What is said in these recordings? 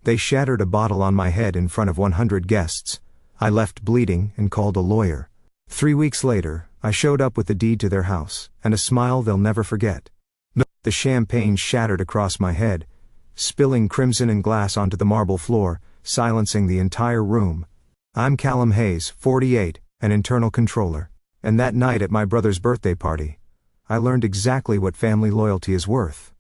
They shattered a bottle on my head in front of 100 guests. I left bleeding and called a lawyer. 3 weeks later, I showed up with the deed to their house, and a smile they'll never forget. The champagne shattered across my head, spilling crimson and glass onto the marble floor, silencing the entire room. I'm Callum Hayes, 48, an internal controller. And that night at my brother's birthday party, I learned exactly what family loyalty is worth.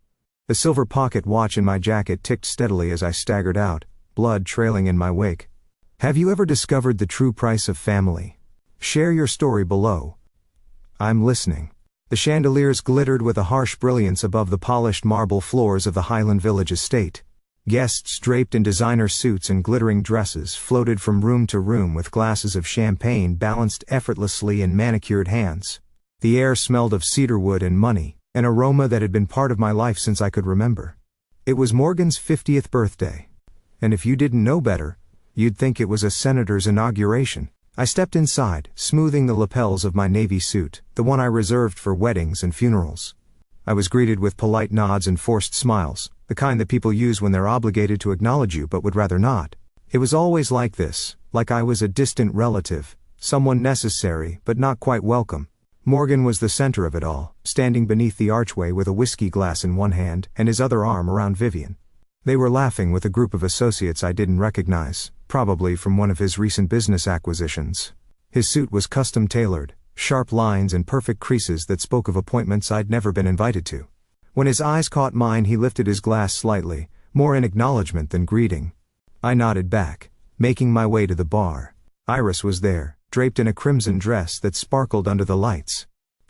The silver pocket watch in my jacket ticked steadily as I staggered out, blood trailing in my wake. Have you ever discovered the true price of family? Share your story below. I'm listening. The chandeliers glittered with a harsh brilliance above the polished marble floors of the Highland Village estate. Guests draped in designer suits and glittering dresses floated from room to room with glasses of champagne balanced effortlessly in manicured hands. The air smelled of cedarwood and money, an aroma that had been part of my life since I could remember. It was Morgan's 50th birthday. And if you didn't know better, you'd think it was a senator's inauguration. I stepped inside, smoothing the lapels of my navy suit, the one I reserved for weddings and funerals. I was greeted with polite nods and forced smiles, the kind that people use when they're obligated to acknowledge you but would rather not. It was always like this, like I was a distant relative, someone necessary but not quite welcome. Morgan was the center of it all, standing beneath the archway with a whiskey glass in one hand and his other arm around Vivian. They were laughing with a group of associates I didn't recognize, probably from one of his recent business acquisitions. His suit was custom-tailored, sharp lines and perfect creases that spoke of appointments I'd never been invited to. When his eyes caught mine, he lifted his glass slightly, more in acknowledgement than greeting. I nodded back, making my way to the bar. Iris was there, draped in a crimson dress that sparkled under the lights.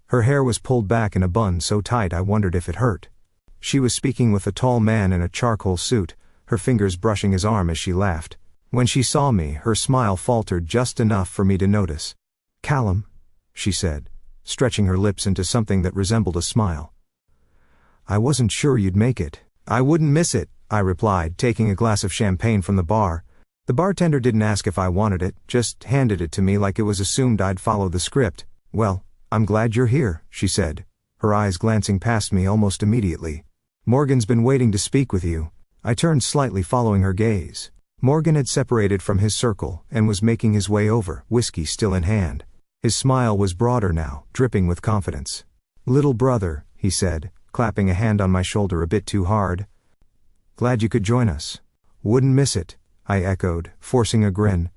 Her hair was pulled back in a bun so tight I wondered if it hurt. She was speaking with a tall man in a charcoal suit, her fingers brushing his arm as she laughed. When she saw me, her smile faltered just enough for me to notice. "Callum," she said, stretching her lips into something that resembled a smile. "I wasn't sure you'd make it." "I wouldn't miss it," I replied, taking a glass of champagne from the bar. The bartender didn't ask if I wanted it, just handed it to me like it was assumed I'd follow the script. "Well, I'm glad you're here," she said, her eyes glancing past me almost immediately. "Morgan's been waiting to speak with you." I turned slightly, following her gaze. Morgan had separated from his circle and was making his way over, whiskey still in hand. His smile was broader now, dripping with confidence. "Little brother," he said, clapping a hand on my shoulder a bit too hard. "Glad you could join us." "Wouldn't miss it," I echoed, forcing a grin.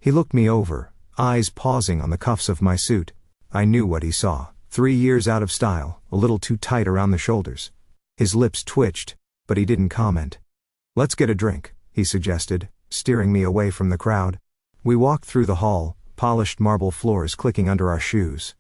He looked me over, eyes pausing on the cuffs of my suit. I knew what he saw. 3 years out of style, a little too tight around the shoulders. His lips twitched, but he didn't comment. "Let's get a drink," he suggested, steering me away from the crowd. We walked through the hall, polished marble floors clicking under our shoes.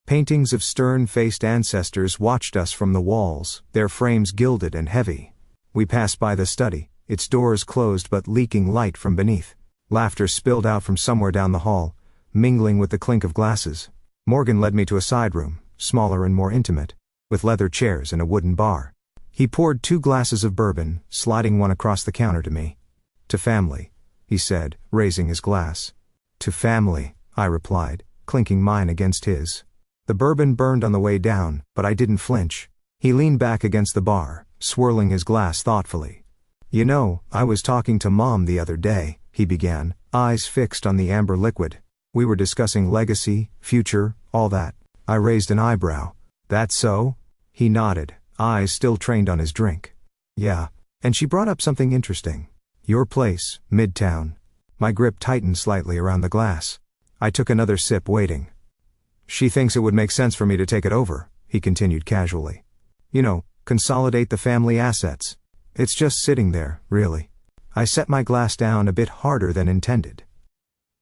Paintings of stern-faced ancestors watched us from the walls, their frames gilded and heavy. We passed by the study, its doors closed but leaking light from beneath. Laughter spilled out from somewhere down the hall, mingling with the clink of glasses. Morgan led me to a side room, smaller and more intimate, with leather chairs and a wooden bar. He poured 2 glasses of bourbon, sliding one across the counter to me. "To family," he said, raising his glass. "To family," I replied, clinking mine against his. The bourbon burned on the way down, but I didn't flinch. He leaned back against the bar, swirling his glass thoughtfully. "You know, I was talking to Mom the other day," he began, eyes fixed on the amber liquid. "We were discussing legacy, future, all that." I raised an eyebrow. "That so?" He nodded, eyes still trained on his drink. "Yeah. And she brought up something interesting. Your place, Midtown." My grip tightened slightly around the glass. I took another sip, waiting. "She thinks it would make sense for me to take it over," he continued casually. "You know, consolidate the family assets. It's just sitting there, really." I set my glass down a bit harder than intended.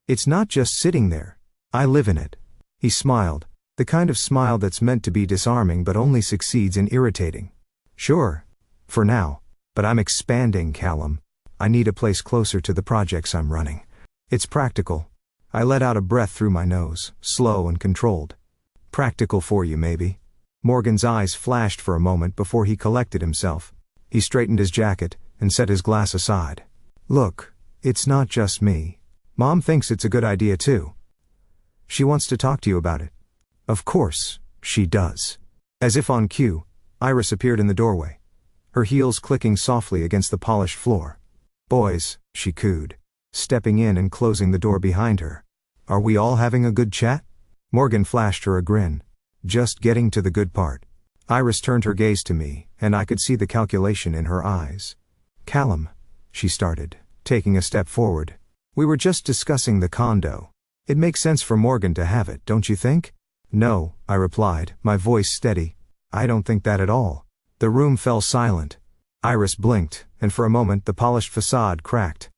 "It's not just sitting there. I live in it." He smiled, the kind of smile that's meant to be disarming but only succeeds in irritating. "Sure. For now. But I'm expanding, Callum. I need a place closer to the projects I'm running. It's practical." I let out a breath through my nose, slow and controlled. "Practical for you, maybe." Morgan's eyes flashed for a moment before he collected himself. He straightened his jacket and set his glass aside. "Look, it's not just me. Mom thinks it's a good idea too. She wants to talk to you about it." "Of course, she does." As if on cue, Iris appeared in the doorway, her heels clicking softly against the polished floor. Boys, she cooed, stepping in and closing the door behind her. Are we all having a good chat? Morgan flashed her a grin. Just getting to the good part. Iris turned her gaze to me, and I could see the calculation in her eyes. Callum, she started, taking a step forward. We were just discussing the condo. It makes sense for Morgan to have it, don't you think? No, I replied, my voice steady. I don't think that at all. The room fell silent. Iris blinked, and for a moment the polished facade cracked.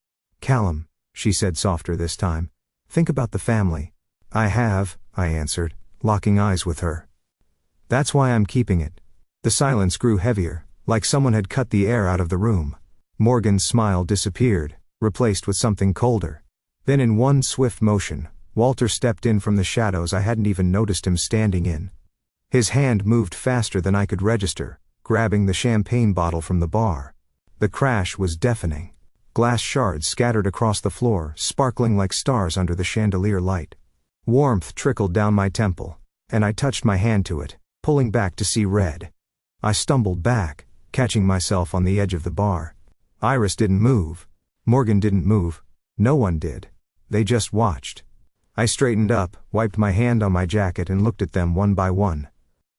Callum, she said softer this time. Think about the family. I have, I answered, locking eyes with her. That's why I'm keeping it. The silence grew heavier, like someone had cut the air out of the room. Morgan's smile disappeared, replaced with something colder. Then in one swift motion, Walter stepped in from the shadows I hadn't even noticed him standing in. His hand moved faster than I could register, grabbing the champagne bottle from the bar. The crash was deafening. Glass shards scattered across the floor, sparkling like stars under the chandelier light. Warmth trickled down my temple, and I touched my hand to it, pulling back to see red. I stumbled back, catching myself on the edge of the bar. Iris didn't move. Morgan didn't move. No one did. They just watched. I straightened up, wiped my hand on my jacket and looked at them one by one.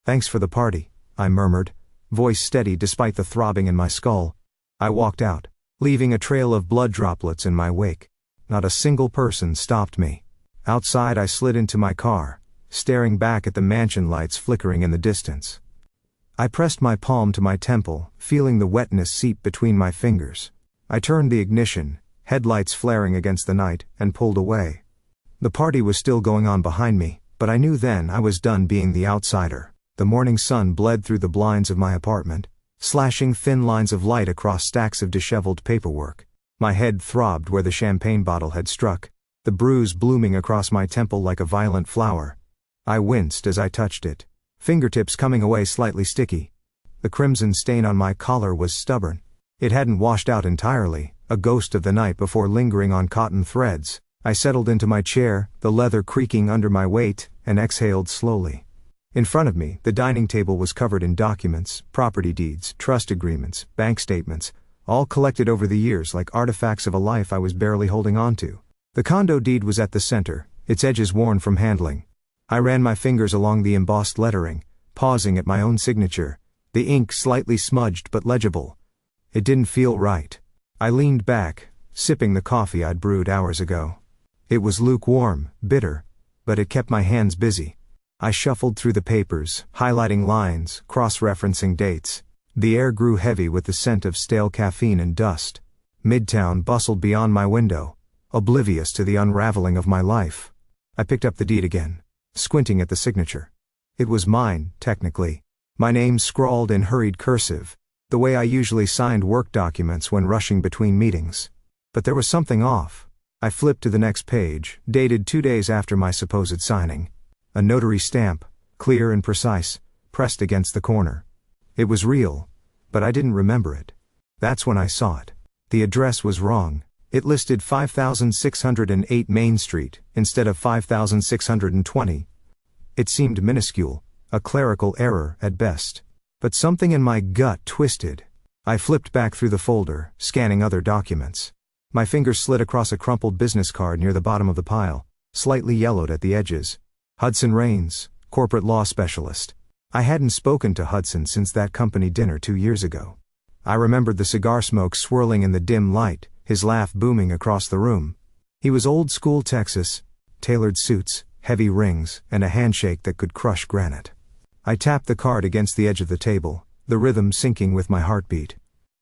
Thanks for the party, I murmured, voice steady despite the throbbing in my skull. I walked out, leaving a trail of blood droplets in my wake. Not a single person stopped me. Outside I slid into my car, staring back at the mansion lights flickering in the distance. I pressed my palm to my temple, feeling the wetness seep between my fingers. I turned the ignition, headlights flaring against the night, and pulled away. The party was still going on behind me, but I knew then I was done being the outsider. The morning sun bled through the blinds of my apartment, slashing thin lines of light across stacks of disheveled paperwork. My head throbbed where the champagne bottle had struck, the bruise blooming across my temple like a violent flower. I winced as I touched it, fingertips coming away slightly sticky. The crimson stain on my collar was stubborn. It hadn't washed out entirely, a ghost of the night before lingering on cotton threads. I settled into my chair, the leather creaking under my weight, and exhaled slowly. In front of me, the dining table was covered in documents, property deeds, trust agreements, bank statements, all collected over the years like artifacts of a life I was barely holding on to. The condo deed was at the center, its edges worn from handling. I ran my fingers along the embossed lettering, pausing at my own signature, the ink slightly smudged but legible. It didn't feel right. I leaned back, sipping the coffee I'd brewed hours ago. It was lukewarm, bitter, but it kept my hands busy. I shuffled through the papers, highlighting lines, cross-referencing dates. The air grew heavy with the scent of stale caffeine and dust. Midtown bustled beyond my window, oblivious to the unraveling of my life. I picked up the deed again, squinting at the signature. It was mine, technically. My name scrawled in hurried cursive, the way I usually signed work documents when rushing between meetings. But there was something off. I flipped to the next page, dated 2 days after my supposed signing. A notary stamp, clear and precise, pressed against the corner. It was real, but I didn't remember it. That's when I saw it. The address was wrong. It listed 5608 Main Street, instead of 5620. It seemed minuscule, a clerical error at best. But something in my gut twisted. I flipped back through the folder, scanning other documents. My fingers slid across a crumpled business card near the bottom of the pile, slightly yellowed at the edges. Hudson Raines, corporate law specialist. I hadn't spoken to Hudson since that company dinner 2 years ago. I remembered the cigar smoke swirling in the dim light, his laugh booming across the room. He was old school Texas, tailored suits, heavy rings, and a handshake that could crush granite. I tapped the card against the edge of the table, the rhythm syncing with my heartbeat.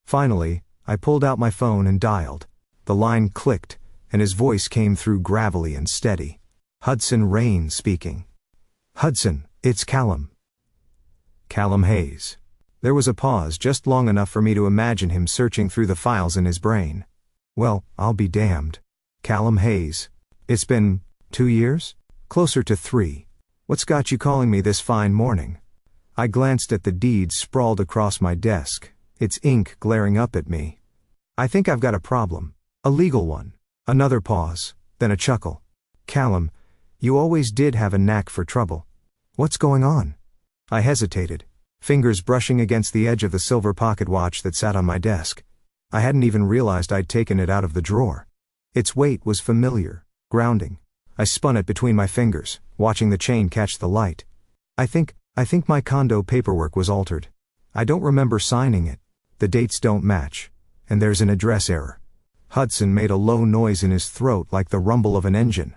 Finally, I pulled out my phone and dialed. The line clicked, and his voice came through gravelly and steady. Hudson Raines speaking. Hudson, it's Callum. Callum Hayes. There was a pause just long enough for me to imagine him searching through the files in his brain. Well, I'll be damned. Callum Hayes. It's been 2 years? Closer to 3. What's got you calling me this fine morning? I glanced at the deed sprawled across my desk, its ink glaring up at me. I think I've got a problem. A legal one. Another pause, then a chuckle. Callum, you always did have a knack for trouble. What's going on? I hesitated, fingers brushing against the edge of the silver pocket watch that sat on my desk. I hadn't even realized I'd taken it out of the drawer. Its weight was familiar, grounding. I spun it between my fingers, watching the chain catch the light. I think my condo paperwork was altered. I don't remember signing it. The dates don't match. And there's an address error. Hudson made a low noise in his throat like the rumble of an engine.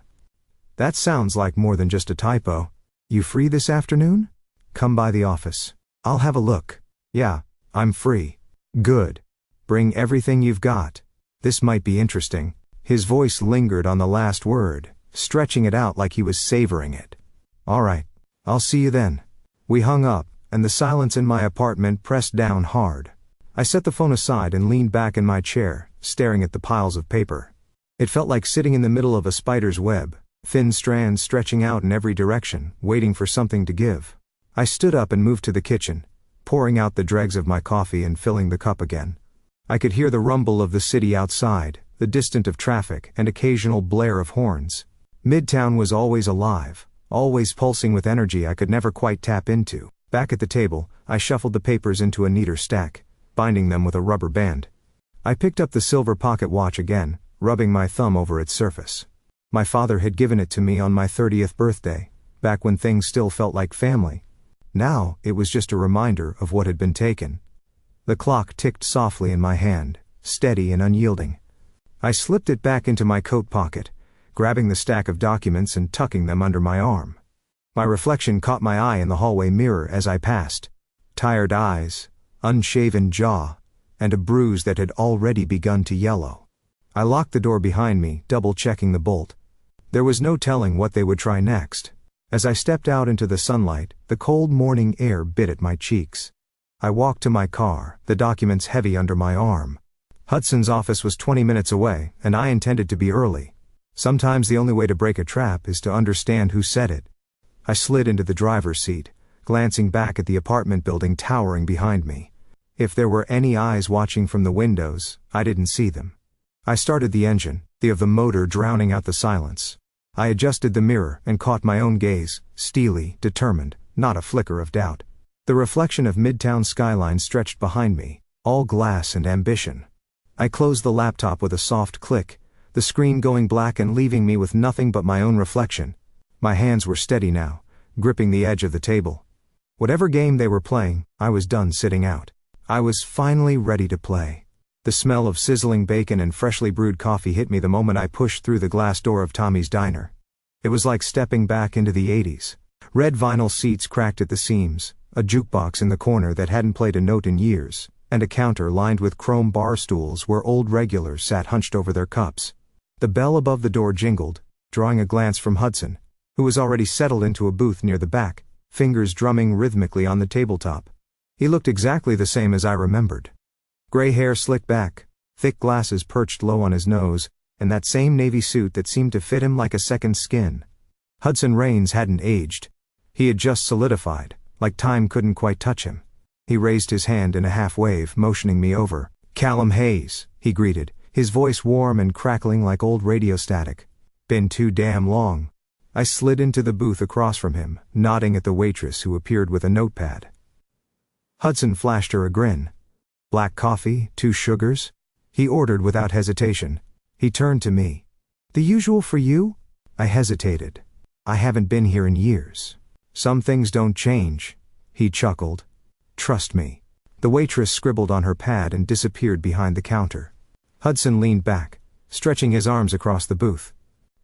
That sounds like more than just a typo. You free this afternoon? Come by the office. I'll have a look. Yeah, I'm free. Good. Bring everything you've got. This might be interesting. His voice lingered on the last word, stretching it out like he was savoring it. All right. I'll see you then. We hung up, and the silence in my apartment pressed down hard. I set the phone aside and leaned back in my chair, staring at the piles of paper. It felt like sitting in the middle of a spider's web, thin strands stretching out in every direction, waiting for something to give. I stood up and moved to the kitchen, pouring out the dregs of my coffee and filling the cup again. I could hear the rumble of the city outside, the distant of traffic and occasional blare of horns. Midtown was always alive, always pulsing with energy I could never quite tap into. Back at the table, I shuffled the papers into a neater stack, binding them with a rubber band. I picked up the silver pocket watch again, rubbing my thumb over its surface. My father had given it to me on my 30th birthday, back when things still felt like family. Now, it was just a reminder of what had been taken. The clock ticked softly in my hand, steady and unyielding. I slipped it back into my coat pocket, grabbing the stack of documents and tucking them under my arm. My reflection caught my eye in the hallway mirror as I passed. Tired eyes, unshaven jaw, and a bruise that had already begun to yellow. I locked the door behind me, double-checking the bolt. There was no telling what they would try next. As I stepped out into the sunlight, the cold morning air bit at my cheeks. I walked to my car, the documents heavy under my arm. Hudson's office was 20 minutes away, and I intended to be early. Sometimes the only way to break a trap is to understand who set it. I slid into the driver's seat, glancing back at the apartment building towering behind me. If there were any eyes watching from the windows, I didn't see them. I started the engine, the of the motor drowning out the silence. I adjusted the mirror and caught my own gaze, steely, determined, not a flicker of doubt. The reflection of Midtown skyline stretched behind me, all glass and ambition. I closed the laptop with a soft click, the screen going black and leaving me with nothing but my own reflection. My hands were steady now, gripping the edge of the table. Whatever game they were playing, I was done sitting out. I was finally ready to play. The smell of sizzling bacon and freshly brewed coffee hit me the moment I pushed through the glass door of Tommy's Diner. It was like stepping back into the 80s. Red vinyl seats cracked at the seams, a jukebox in the corner that hadn't played a note in years, and a counter lined with chrome bar stools where old regulars sat hunched over their cups. The bell above the door jingled, drawing a glance from Hudson, who was already settled into a booth near the back, fingers drumming rhythmically on the tabletop. He looked exactly the same as I remembered. Gray hair slicked back, thick glasses perched low on his nose, and that same navy suit that seemed to fit him like a second skin. Hudson Raines hadn't aged. He had just solidified, like time couldn't quite touch him. He raised his hand in a half-wave, motioning me over. "Callum Hayes," he greeted, his voice warm and crackling like old radio static. "Been too damn long." I slid into the booth across from him, nodding at the waitress who appeared with a notepad. Hudson flashed her a grin. "Black coffee, 2 sugars?" he ordered without hesitation. He turned to me. "The usual for you?" I hesitated. "I haven't been here in years." "Some things don't change," he chuckled. "Trust me." The waitress scribbled on her pad and disappeared behind the counter. Hudson leaned back, stretching his arms across the booth.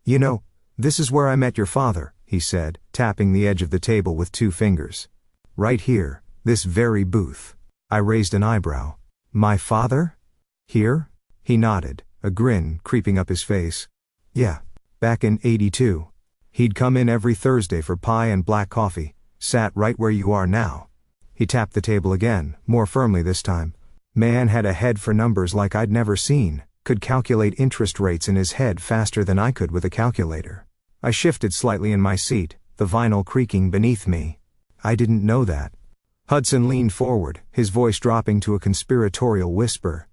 "You know, this is where I met your father," he said, tapping the edge of the table with 2 fingers. "Right here, this very booth." I raised an eyebrow. "My father? Here?" He nodded, a grin creeping up his face. "Yeah, back in '82. He'd come in every Thursday for pie and black coffee, sat right where you are now." He tapped the table again, more firmly this time. Man had a head for numbers like I'd never seen, could calculate interest rates in his head faster than I could with a calculator. I shifted slightly in my seat, the vinyl creaking beneath me. "I didn't know that." Hudson leaned forward, his voice dropping to a conspiratorial whisper.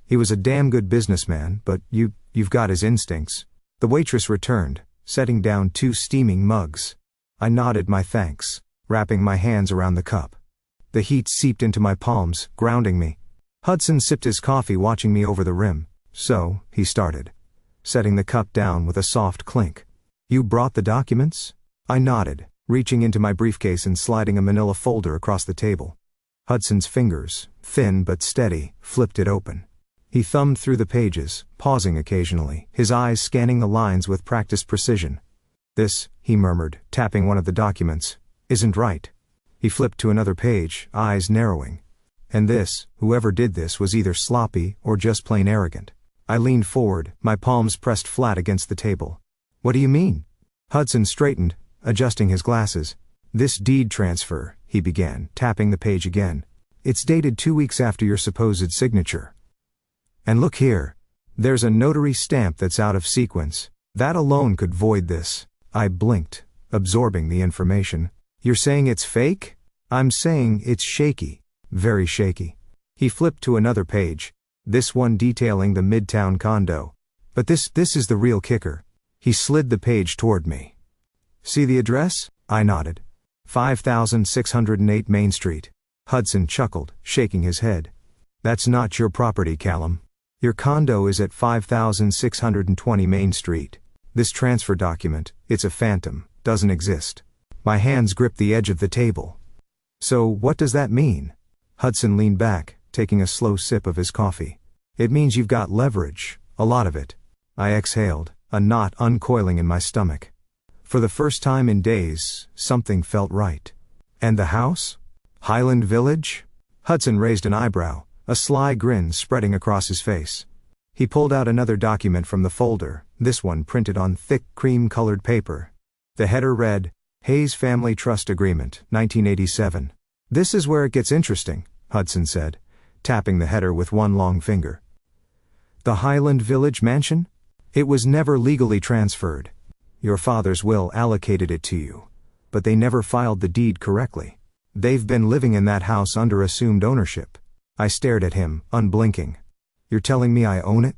"He was a damn good businessman, but you've got his instincts." The waitress returned, setting down 2 steaming mugs. I nodded my thanks, wrapping my hands around the cup. The heat seeped into my palms, grounding me. Hudson sipped his coffee, watching me over the rim. "So," he started, setting the cup down with a soft clink. "You brought the documents?" I nodded, reaching into my briefcase and sliding a manila folder across the table. Hudson's fingers, thin but steady, flipped it open. He thumbed through the pages, pausing occasionally, his eyes scanning the lines with practiced precision. "This," he murmured, tapping one of the documents, "isn't right." He flipped to another page, eyes narrowing. "And this, whoever did this was either sloppy or just plain arrogant." I leaned forward, my palms pressed flat against the table. "What do you mean?" Hudson straightened, adjusting his glasses. "This deed transfer," he began, tapping the page again. "It's dated 2 weeks after your supposed signature. And look here. There's a notary stamp that's out of sequence. That alone could void this." I blinked, absorbing the information. "You're saying it's fake?" "I'm saying it's shaky. Very shaky." He flipped to another page, this one detailing the Midtown condo. "But this is the real kicker." He slid the page toward me. "See the address?" I nodded. 5608 Main Street. Hudson chuckled, shaking his head. "That's not your property, Callum. Your condo is at 5620 Main Street. This transfer document, it's a phantom, doesn't exist." My hands gripped the edge of the table. "So what does that mean?" Hudson leaned back, taking a slow sip of his coffee. "It means you've got leverage, a lot of it." I exhaled, a knot uncoiling in my stomach. For the first time in days, something felt right. "And the house? Highland Village?" Hudson raised an eyebrow, a sly grin spreading across his face. He pulled out another document from the folder, this one printed on thick cream-colored paper. The header read, "Hayes Family Trust Agreement, 1987. "This is where it gets interesting," Hudson said, tapping the header with one long finger. "The Highland Village mansion? It was never legally transferred. Your father's will allocated it to you. But they never filed the deed correctly. They've been living in that house under assumed ownership." I stared at him, unblinking. "You're telling me I own it?"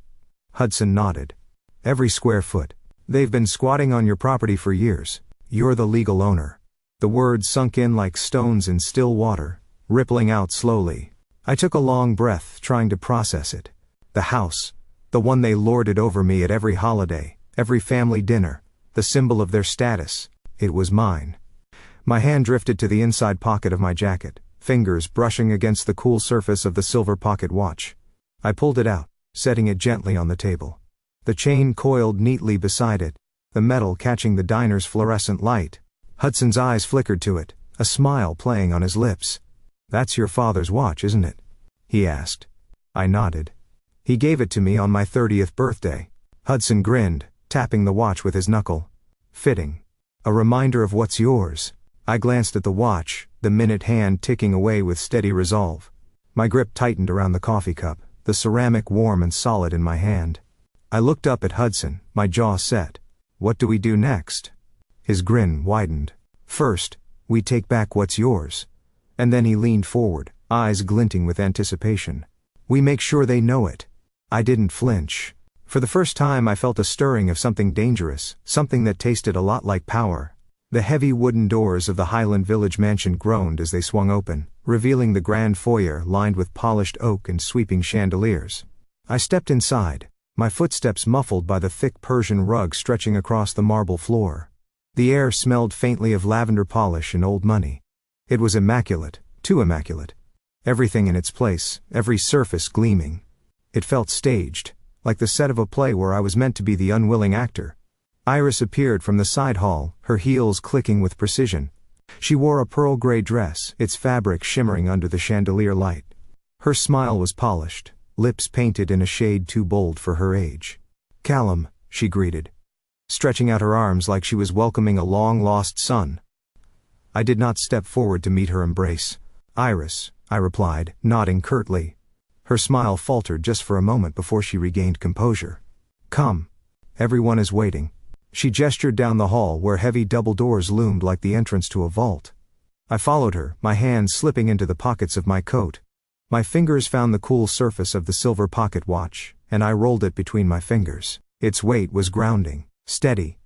Hudson nodded. "Every square foot. They've been squatting on your property for years. You're the legal owner." The words sunk in like stones in still water, rippling out slowly. I took a long breath, trying to process it. The house. The one they lorded over me at every holiday, every family dinner. The symbol of their status. It was mine. My hand drifted to the inside pocket of my jacket, fingers brushing against the cool surface of the silver pocket watch. I pulled it out, setting it gently on the table. The chain coiled neatly beside it, the metal catching the diner's fluorescent light. Hudson's eyes flickered to it, a smile playing on his lips. "That's your father's watch, isn't it?" he asked. I nodded. "He gave it to me on my 30th birthday." Hudson grinned, tapping the watch with his knuckle. "Fitting. A reminder of what's yours." I glanced at the watch, the minute hand ticking away with steady resolve. My grip tightened around the coffee cup, the ceramic warm and solid in my hand. I looked up at Hudson, my jaw set. "What do we do next?" His grin widened. "First, we take back what's yours." And then he leaned forward, eyes glinting with anticipation. "We make sure they know it." I didn't flinch. For the first time I felt a stirring of something dangerous, something that tasted a lot like power. The heavy wooden doors of the Highland Village mansion groaned as they swung open, revealing the grand foyer lined with polished oak and sweeping chandeliers. I stepped inside, my footsteps muffled by the thick Persian rug stretching across the marble floor. The air smelled faintly of lavender polish and old money. It was immaculate, too immaculate. Everything in its place, every surface gleaming. It felt staged, like the set of a play where I was meant to be the unwilling actor. Iris appeared from the side hall, her heels clicking with precision. She wore a pearl gray dress, its fabric shimmering under the chandelier light. Her smile was polished, lips painted in a shade too bold for her age. "Callum," she greeted, stretching out her arms like she was welcoming a long-lost son. I did not step forward to meet her embrace. "Iris," I replied, nodding curtly. Her smile faltered just for a moment before she regained composure. "Come. Everyone is waiting." She gestured down the hall where heavy double doors loomed like the entrance to a vault. I followed her, my hands slipping into the pockets of my coat. My fingers found the cool surface of the silver pocket watch, and I rolled it between my fingers. Its weight was grounding, steady.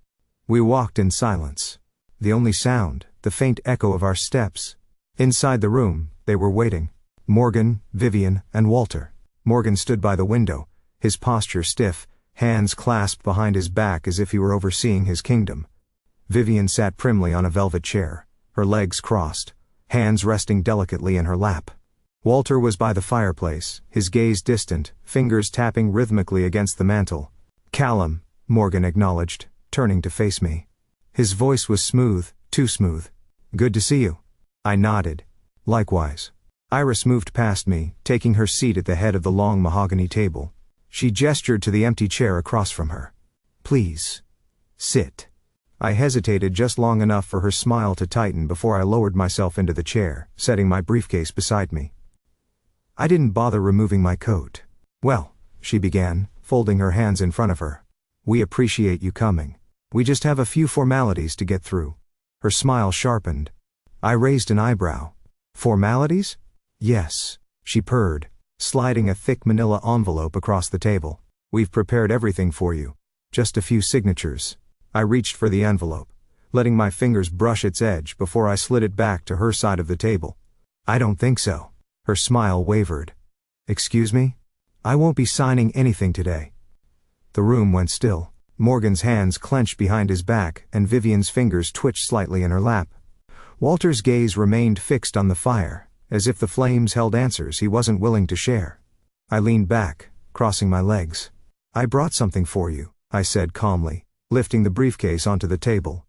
We walked in silence. The only sound, the faint echo of our steps. Inside the room, they were waiting. Morgan, Vivian, and Walter. Morgan stood by the window, his posture stiff, hands clasped behind his back as if he were overseeing his kingdom. Vivian sat primly on a velvet chair, her legs crossed, hands resting delicately in her lap. Walter was by the fireplace, his gaze distant, fingers tapping rhythmically against the mantel. "Callum," Morgan acknowledged, turning to face me. His voice was smooth, too smooth. "Good to see you." I nodded. "Likewise." Iris moved past me, taking her seat at the head of the long mahogany table. She gestured to the empty chair across from her. "Please. Sit." I hesitated just long enough for her smile to tighten before I lowered myself into the chair, setting my briefcase beside me. I didn't bother removing my coat. "Well," she began, folding her hands in front of her. "We appreciate you coming. We just have a few formalities to get through." Her smile sharpened. I raised an eyebrow. "Formalities?" "Yes," she purred, sliding a thick manila envelope across the table. "We've prepared everything for you. Just a few signatures." I reached for the envelope, letting my fingers brush its edge before I slid it back to her side of the table. "I don't think so." Her smile wavered. "Excuse me? I won't be signing anything today." The room went still. Morgan's hands clenched behind his back and Vivian's fingers twitched slightly in her lap. Walter's gaze remained fixed on the fire, as if the flames held answers he wasn't willing to share. I leaned back, crossing my legs. "I brought something for you," I said calmly, lifting the briefcase onto the table.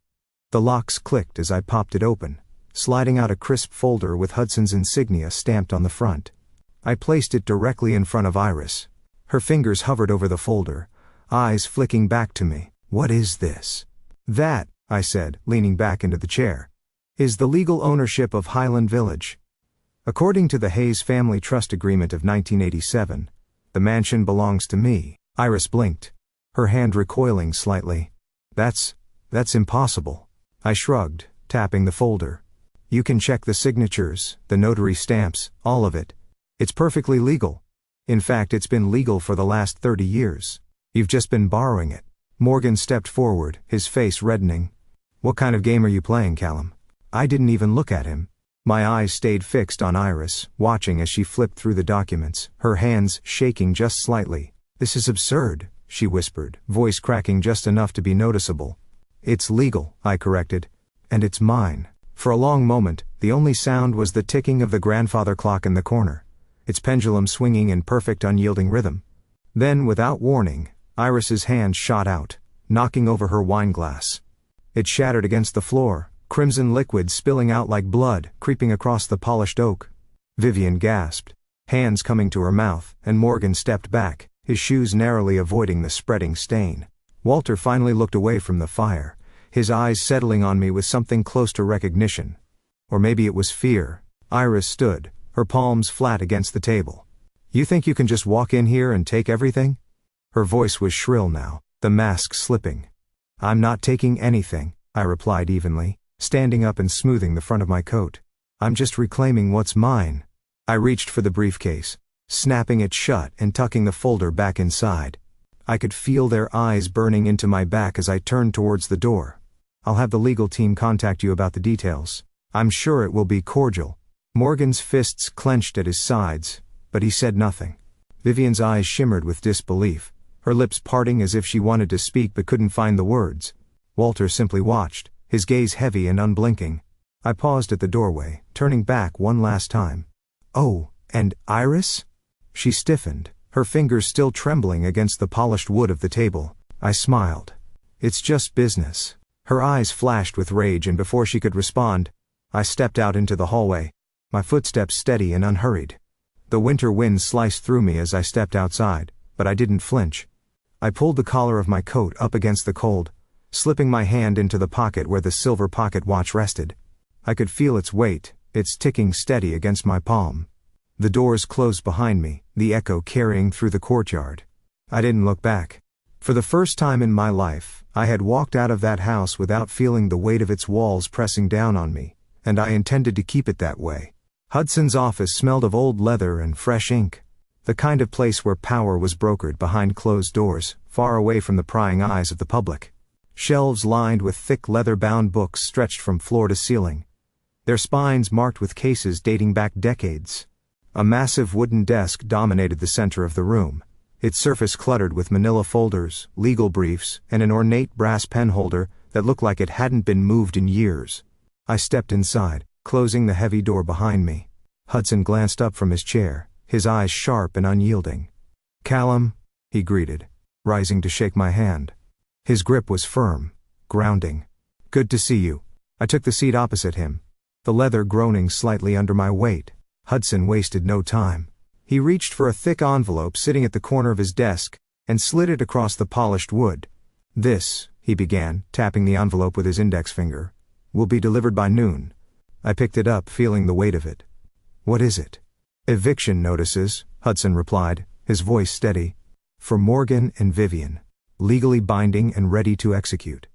The locks clicked as I popped it open, sliding out a crisp folder with Hudson's insignia stamped on the front. I placed it directly in front of Iris. Her fingers hovered over the folder, eyes flicking back to me. "What is this?" "That," I said, leaning back into the chair, "is the legal ownership of Highland Village. According to the Hayes Family Trust Agreement of 1987, the mansion belongs to me." Iris blinked, her hand recoiling slightly. That's impossible." I shrugged, tapping the folder. "You can check the signatures, the notary stamps, all of it. It's perfectly legal. In fact, it's been legal for the last 30 years. You've just been borrowing it." Morgan stepped forward, his face reddening. "What kind of game are you playing, Callum?" I didn't even look at him. My eyes stayed fixed on Iris, watching as she flipped through the documents, her hands shaking just slightly. "This is absurd," she whispered, voice cracking just enough to be noticeable. "It's legal," I corrected. "And it's mine." For a long moment, the only sound was the ticking of the grandfather clock in the corner, its pendulum swinging in perfect unyielding rhythm. Then, without warning, Iris's hand shot out, knocking over her wineglass. It shattered against the floor, crimson liquid spilling out like blood, creeping across the polished oak. Vivian gasped, hands coming to her mouth, and Morgan stepped back, his shoes narrowly avoiding the spreading stain. Walter finally looked away from the fire, his eyes settling on me with something close to recognition. Or maybe it was fear. Iris stood, her palms flat against the table. "You think you can just walk in here and take everything?" Her voice was shrill now, the mask slipping. "I'm not taking anything," I replied evenly, standing up and smoothing the front of my coat. "I'm just reclaiming what's mine." I reached for the briefcase, snapping it shut and tucking the folder back inside. I could feel their eyes burning into my back as I turned towards the door. "I'll have the legal team contact you about the details. I'm sure it will be cordial." Morgan's fists clenched at his sides, but he said nothing. Vivian's eyes shimmered with disbelief, her lips parting as if she wanted to speak but couldn't find the words. Walter simply watched, his gaze heavy and unblinking. I paused at the doorway, turning back one last time. "Oh, and Iris?" She stiffened, her fingers still trembling against the polished wood of the table. I smiled. "It's just business." Her eyes flashed with rage, and before she could respond, I stepped out into the hallway, my footsteps steady and unhurried. The winter wind sliced through me as I stepped outside, but I didn't flinch. I pulled the collar of my coat up against the cold, slipping my hand into the pocket where the silver pocket watch rested. I could feel its weight, its ticking steady against my palm. The doors closed behind me, the echo carrying through the courtyard. I didn't look back. For the first time in my life, I had walked out of that house without feeling the weight of its walls pressing down on me, and I intended to keep it that way. Hudson's office smelled of old leather and fresh ink, the kind of place where power was brokered behind closed doors, far away from the prying eyes of the public. Shelves lined with thick leather-bound books stretched from floor to ceiling, their spines marked with cases dating back decades. A massive wooden desk dominated the center of the room, its surface cluttered with manila folders, legal briefs, and an ornate brass pen holder that looked like it hadn't been moved in years. I stepped inside, closing the heavy door behind me. Hudson glanced up from his chair, his eyes sharp and unyielding. "Callum," he greeted, rising to shake my hand. His grip was firm, grounding. "Good to see you." I took the seat opposite him, the leather groaning slightly under my weight. Hudson wasted no time. He reached for a thick envelope sitting at the corner of his desk, and slid it across the polished wood. "This," he began, tapping the envelope with his index finger, "will be delivered by noon." I picked it up, feeling the weight of it. "What is it?" "Eviction notices," Hudson replied, his voice steady. "For Morgan and Vivian. Legally binding and ready to execute."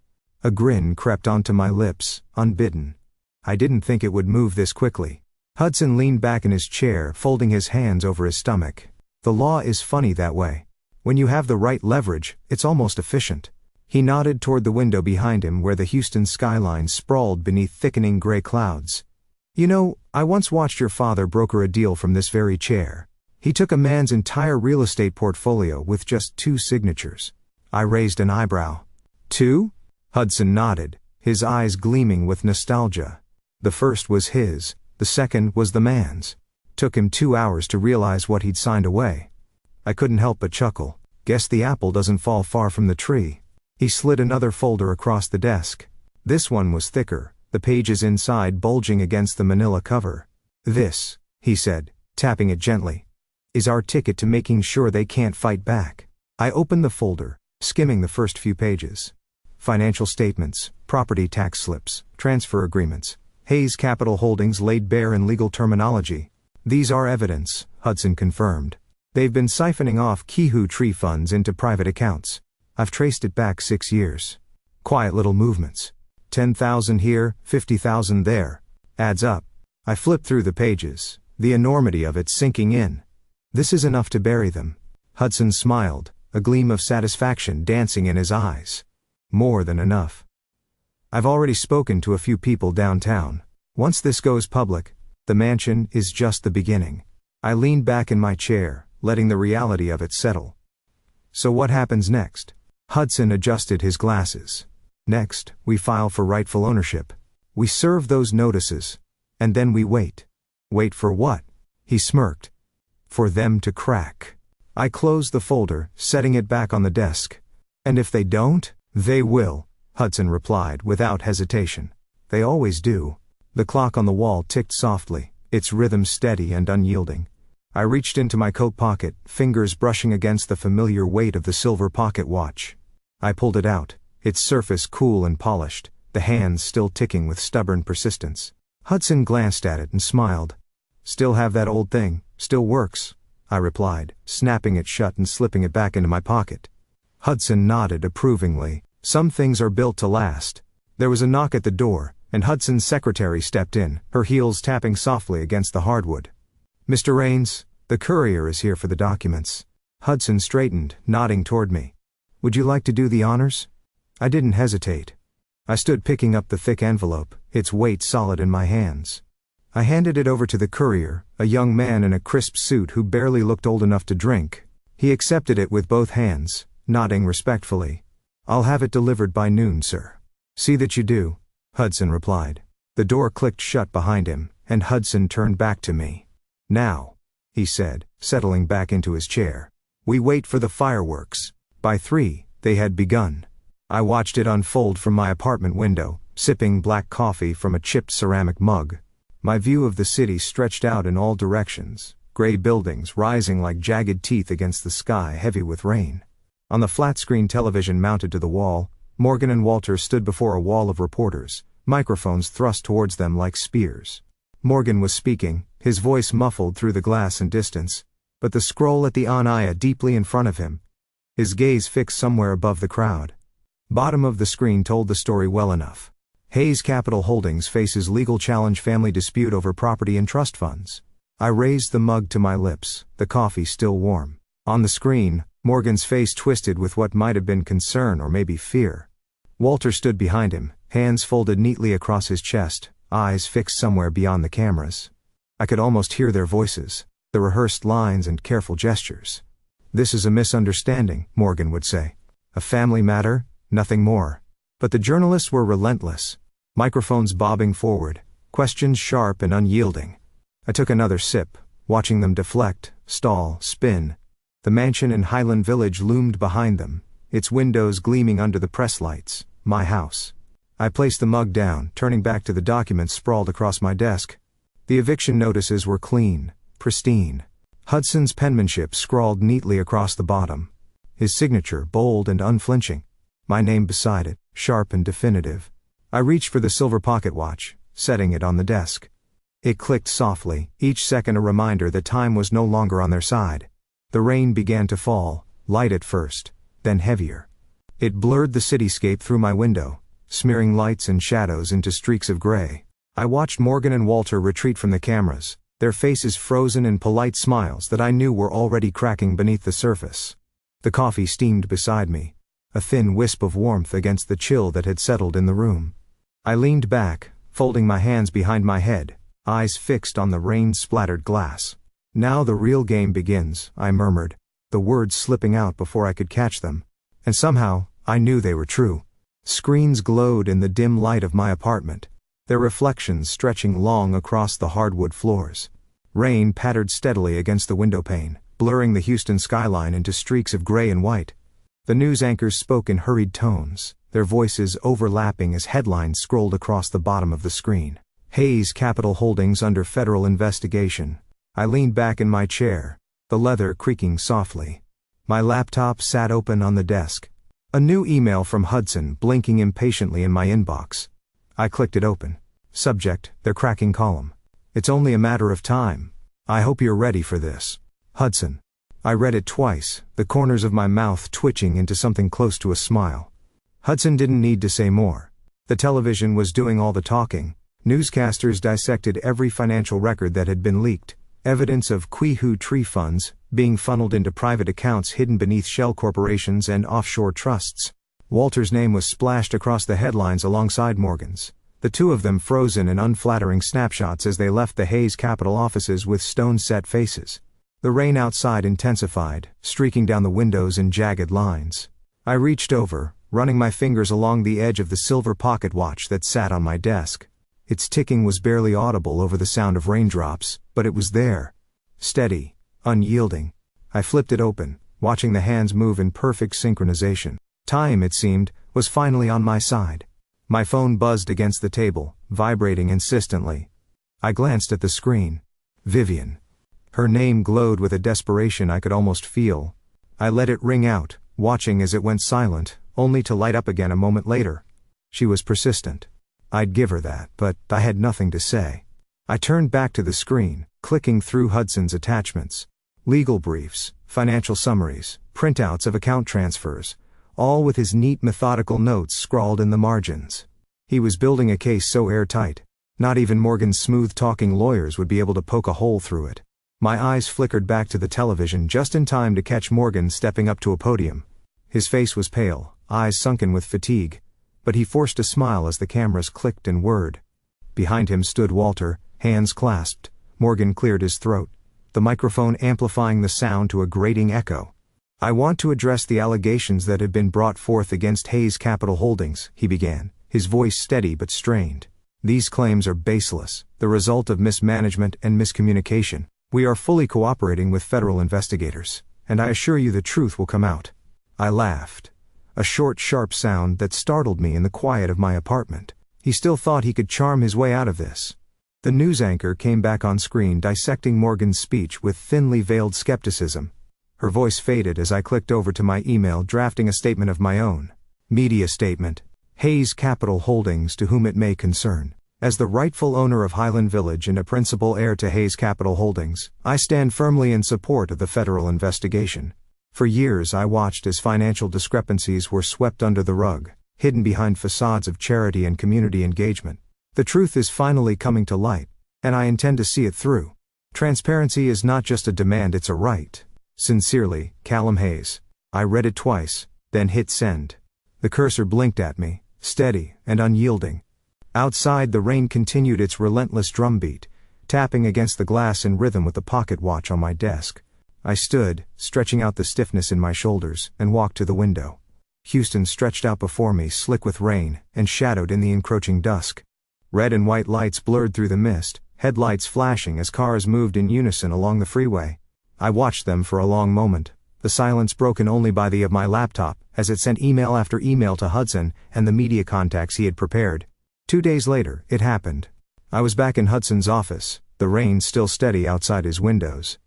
A grin crept onto my lips, unbidden. I didn't think it would move this quickly. Hudson leaned back in his chair, folding his hands over his stomach. "The law is funny that way. When you have the right leverage, it's almost efficient." He nodded toward the window behind him where the Houston skyline sprawled beneath thickening gray clouds. "You know, I once watched your father broker a deal from this very chair. He took a man's entire real estate portfolio with just 2 signatures." I raised an eyebrow. "2?" Hudson nodded, his eyes gleaming with nostalgia. "The first was his, the second was the man's. Took him 2 hours to realize what he'd signed away." I couldn't help but chuckle. Guess the apple doesn't fall far from the tree. He slid another folder across the desk. This one was thicker, the pages inside bulging against the manila cover. "This," he said, tapping it gently, "is our ticket to making sure they can't fight back." I opened the folder, skimming the first few pages. Financial statements, property tax slips, transfer agreements. Hayes Capital Holdings laid bare in legal terminology. "These are evidence," Hudson confirmed. "They've been siphoning off Kihu tree funds into private accounts. I've traced it back 6 years. Quiet little movements. 10,000 here, 50,000 there. Adds up." I flipped through the pages, the enormity of it sinking in. "This is enough to bury them." Hudson smiled, a gleam of satisfaction dancing in his eyes. "More than enough. I've already spoken to a few people downtown. Once this goes public, the mansion is just the beginning." I leaned back in my chair, letting the reality of it settle. "So what happens next?" Hudson adjusted his glasses. "Next, we file for rightful ownership. We serve those notices. And then we wait." "Wait for what?" He smirked. "For them to crack." I closed the folder, setting it back on the desk. "And if they don't?" "They will," Hudson replied without hesitation. "They always do." The clock on the wall ticked softly, its rhythm steady and unyielding. I reached into my coat pocket, fingers brushing against the familiar weight of the silver pocket watch. I pulled it out, its surface cool and polished, the hands still ticking with stubborn persistence. Hudson glanced at it and smiled. "Still have that old thing, still works," I replied, snapping it shut and slipping it back into my pocket. Hudson nodded approvingly. "Some things are built to last." There was a knock at the door, and Hudson's secretary stepped in, her heels tapping softly against the hardwood. "Mr. Raines, the courier is here for the documents." Hudson straightened, nodding toward me. "Would you like to do the honors?" I didn't hesitate. I stood picking up the thick envelope, its weight solid in my hands. I handed it over to the courier, a young man in a crisp suit who barely looked old enough to drink. He accepted it with both hands, nodding respectfully. "I'll have it delivered by noon, sir." "See that you do," Hudson replied. The door clicked shut behind him, and Hudson turned back to me. "Now," he said, settling back into his chair, "we wait for the fireworks." By 3, they had begun. I watched it unfold from my apartment window, sipping black coffee from a chipped ceramic mug. My view of the city stretched out in all directions, gray buildings rising like jagged teeth against the sky heavy with rain. On the flat-screen television mounted to the wall, Morgan and Walter stood before a wall of reporters, microphones thrust towards them like spears. Morgan was speaking, his voice muffled through the glass and distance, but the scroll at the AITA deeply in front of him, his gaze fixed somewhere above the crowd. Bottom of the screen told the story well enough. Hayes Capital Holdings faces legal challenge, family dispute over property and trust funds. I raised the mug to my lips, the coffee still warm. On the screen, Morgan's face twisted with what might have been concern or maybe fear. Walter stood behind him, hands folded neatly across his chest, eyes fixed somewhere beyond the cameras. I could almost hear their voices. the rehearsed lines and careful gestures. "This is a misunderstanding," Morgan would say. "A family matter, nothing more." But the journalists were relentless. Microphones bobbing forward, questions sharp and unyielding. I took another sip, watching them deflect, stall, spin. The mansion in Highland Village loomed behind them, its windows gleaming under the press lights. My house. I placed the mug down, turning back to the documents sprawled across my desk. The eviction notices were clean, pristine. Hudson's penmanship scrawled neatly across the bottom. His signature bold and unflinching. My name beside it, sharp and definitive. I reached for the silver pocket watch, setting it on the desk. It clicked softly, each second a reminder that time was no longer on their side. The rain began to fall, light at first, then heavier. It blurred the cityscape through my window, smearing lights and shadows into streaks of gray. I watched Morgan and Walter retreat from the cameras, their faces frozen in polite smiles that I knew were already cracking beneath the surface. The coffee steamed beside me, a thin wisp of warmth against the chill that had settled in the room. I leaned back, folding my hands behind my head, eyes fixed on the rain-splattered glass. "Now the real game begins," I murmured, the words slipping out before I could catch them. And somehow, I knew they were true. Screens glowed in the dim light of my apartment, their reflections stretching long across the hardwood floors. Rain pattered steadily against the windowpane, blurring the Houston skyline into streaks of gray and white. The news anchors spoke in hurried tones, their voices overlapping as headlines scrolled across the bottom of the screen. "Hayes Capital Holdings under federal investigation." I leaned back in my chair, the leather creaking softly. My laptop sat open on the desk. A new email from Hudson blinking impatiently in my inbox. I clicked it open. Subject, their cracking column. "It's only a matter of time. I hope you're ready for this. Hudson." I read it twice, the corners of my mouth twitching into something close to a smile. Hudson didn't need to say more. The television was doing all the talking. Newscasters dissected every financial record that had been leaked, evidence of Quihu tree funds being funneled into private accounts hidden beneath shell corporations and offshore trusts. Walter's name was splashed across the headlines alongside Morgan's, the two of them frozen in unflattering snapshots as they left the Hayes Capital offices with stone-set faces. The rain outside intensified, streaking down the windows in jagged lines. I reached over, running my fingers along the edge of the silver pocket watch that sat on my desk. Its ticking was barely audible over the sound of raindrops, but it was there. Steady, unyielding. I flipped it open, watching the hands move in perfect synchronization. Time, it seemed, was finally on my side. My phone buzzed against the table, vibrating insistently. I glanced at the screen. Vivian. Her name glowed with a desperation I could almost feel. I let it ring out, watching as it went silent, only to light up again a moment later. She was persistent. I'd give her that, but I had nothing to say. I turned back to the screen, clicking through Hudson's attachments. Legal briefs, financial summaries, printouts of account transfers, all with his neat methodical notes scrawled in the margins. He was building a case so airtight, not even Morgan's smooth-talking lawyers would be able to poke a hole through it. My eyes flickered back to the television just in time to catch Morgan stepping up to a podium. His face was pale, eyes sunken with fatigue, but he forced a smile as the cameras clicked and whirred. Behind him stood Walter, hands clasped. Morgan cleared his throat, the microphone amplifying the sound to a grating echo. "I want to address the allegations that have been brought forth against Hayes Capital Holdings," he began, his voice steady but strained. "These claims are baseless, the result of mismanagement and miscommunication. We are fully cooperating with federal investigators, and I assure you the truth will come out." I laughed. A short, sharp sound that startled me in the quiet of my apartment. He still thought he could charm his way out of this. The news anchor came back on screen dissecting Morgan's speech with thinly veiled skepticism. Her voice faded as I clicked over to my email drafting a statement of my own. Media statement. Hayes Capital Holdings to whom it may concern. As the rightful owner of Highland Village and a principal heir to Hayes Capital Holdings, I stand firmly in support of the federal investigation. For years I watched as financial discrepancies were swept under the rug, hidden behind facades of charity and community engagement. The truth is finally coming to light, and I intend to see it through. Transparency is not just a demand, it's a right. Sincerely, Callum Hayes. I read it twice, then hit send. The cursor blinked at me, steady and unyielding. Outside the rain continued its relentless drumbeat, tapping against the glass in rhythm with the pocket watch on my desk. I stood, stretching out the stiffness in my shoulders, and walked to the window. Houston stretched out before me, slick with rain, and shadowed in the encroaching dusk. Red and white lights blurred through the mist, headlights flashing as cars moved in unison along the freeway. I watched them for a long moment, the silence broken only by the of my laptop, as it sent email after email to Hudson and the media contacts he had prepared. 2 days later, it happened. I was back in Hudson's office, the rain still steady outside his windows.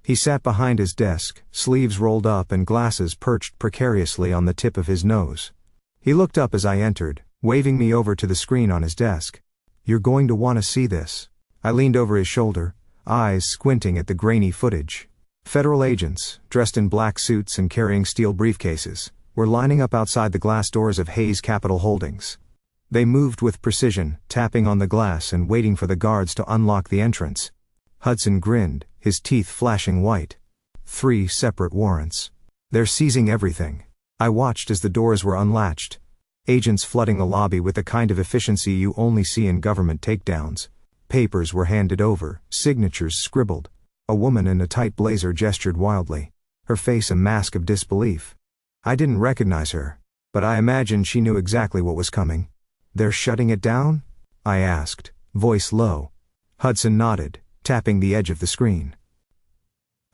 He sat behind his desk, sleeves rolled up and glasses perched precariously on the tip of his nose. He looked up as I entered, waving me over to the screen on his desk. "You're going to want to see this." I leaned over his shoulder, eyes squinting at the grainy footage. Federal agents, dressed in black suits and carrying steel briefcases, were lining up outside the glass doors of Hayes Capital Holdings. They moved with precision, tapping on the glass and waiting for the guards to unlock the entrance. Hudson grinned, his teeth flashing white. 3 separate warrants. They're seizing everything. I watched as the doors were unlatched. Agents flooding the lobby with the kind of efficiency you only see in government takedowns. Papers were handed over, signatures scribbled. A woman in a tight blazer gestured wildly, her face a mask of disbelief. I didn't recognize her, but I imagined she knew exactly what was coming. "They're shutting it down?" I asked, voice low. Hudson nodded, tapping the edge of the screen.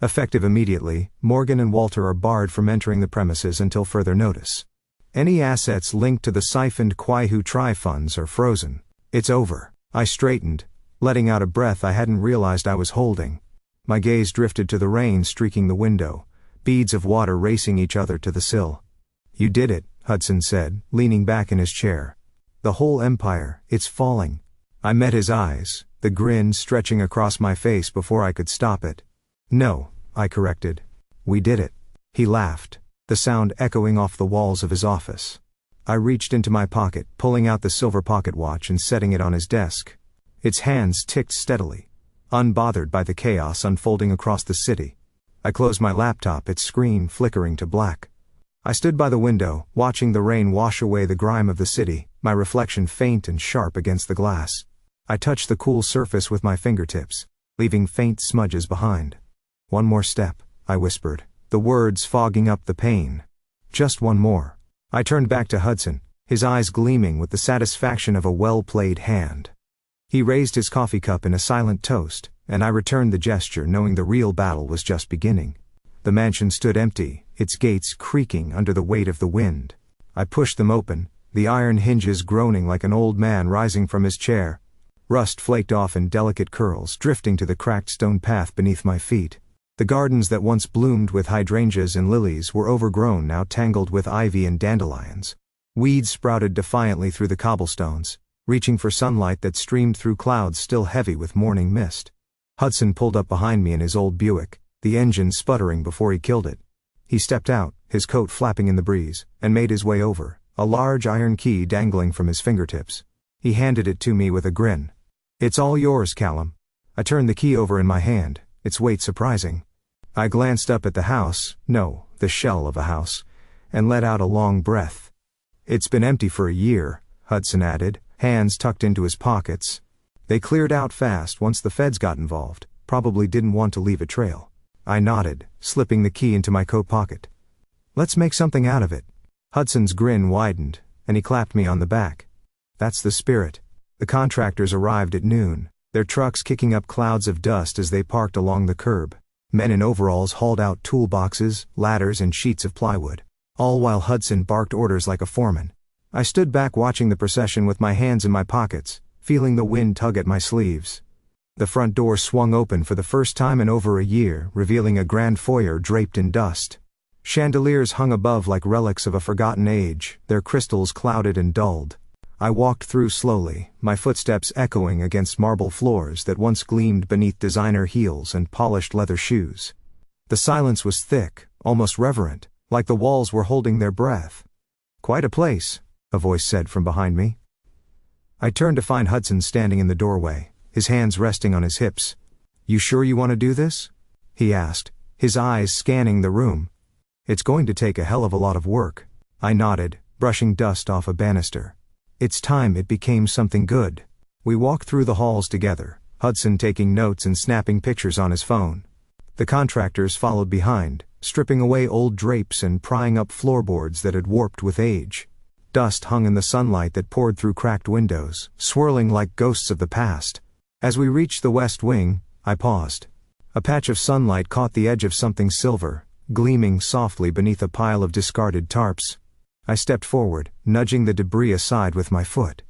"Effective immediately, Morgan and Walter are barred from entering the premises until further notice. Any assets linked to the siphoned Quaihu Tri-funds are frozen. It's over." I straightened, letting out a breath I hadn't realized I was holding. My gaze drifted to the rain streaking the window, beads of water racing each other to the sill. "You did it," Hudson said, leaning back in his chair. "The whole empire, it's falling." I met his eyes, the grin stretching across my face before I could stop it. "No," I corrected. "We did it." He laughed, the sound echoing off the walls of his office. I reached into my pocket, pulling out the silver pocket watch and setting it on his desk. Its hands ticked steadily, unbothered by the chaos unfolding across the city. I closed my laptop, its screen flickering to black. I stood by the window, watching the rain wash away the grime of the city, my reflection faint and sharp against the glass. I touched the cool surface with my fingertips, leaving faint smudges behind. "One more step," I whispered, the words fogging up the pain. "Just one more." I turned back to Hudson, his eyes gleaming with the satisfaction of a well-played hand. He raised his coffee cup in a silent toast, and I returned the gesture, knowing the real battle was just beginning. The mansion stood empty, its gates creaking under the weight of the wind. I pushed them open, the iron hinges groaning like an old man rising from his chair. Rust flaked off in delicate curls, drifting to the cracked stone path beneath my feet. The gardens that once bloomed with hydrangeas and lilies were overgrown, now tangled with ivy and dandelions. Weeds sprouted defiantly through the cobblestones, reaching for sunlight that streamed through clouds still heavy with morning mist. Hudson pulled up behind me in his old Buick, the engine sputtering before he killed it. He stepped out, his coat flapping in the breeze, and made his way over, a large iron key dangling from his fingertips. He handed it to me with a grin. "It's all yours, Callum." I turned the key over in my hand, its weight surprising. I glanced up at the house, no, the shell of a house, and let out a long breath. "It's been empty for a year," Hudson added, hands tucked into his pockets. "They cleared out fast once the feds got involved, probably didn't want to leave a trail." I nodded, slipping the key into my coat pocket. "Let's make something out of it." Hudson's grin widened, and he clapped me on the back. "That's the spirit." The contractors arrived at noon, their trucks kicking up clouds of dust as they parked along the curb. Men in overalls hauled out toolboxes, ladders and sheets of plywood, all while Hudson barked orders like a foreman. I stood back watching the procession with my hands in my pockets, feeling the wind tug at my sleeves. The front door swung open for the first time in over a year, revealing a grand foyer draped in dust. Chandeliers hung above like relics of a forgotten age, their crystals clouded and dulled. I walked through slowly, my footsteps echoing against marble floors that once gleamed beneath designer heels and polished leather shoes. The silence was thick, almost reverent, like the walls were holding their breath. "Quite a place," a voice said from behind me. I turned to find Hudson standing in the doorway, his hands resting on his hips. "You sure you want to do this?" he asked, his eyes scanning the room. "It's going to take a hell of a lot of work." I nodded, brushing dust off a banister. "It's time it became something good." We walked through the halls together, Hudson taking notes and snapping pictures on his phone. The contractors followed behind, stripping away old drapes and prying up floorboards that had warped with age. Dust hung in the sunlight that poured through cracked windows, swirling like ghosts of the past. As we reached the west wing, I paused. A patch of sunlight caught the edge of something silver, gleaming softly beneath a pile of discarded tarps. I stepped forward, nudging the debris aside with my foot.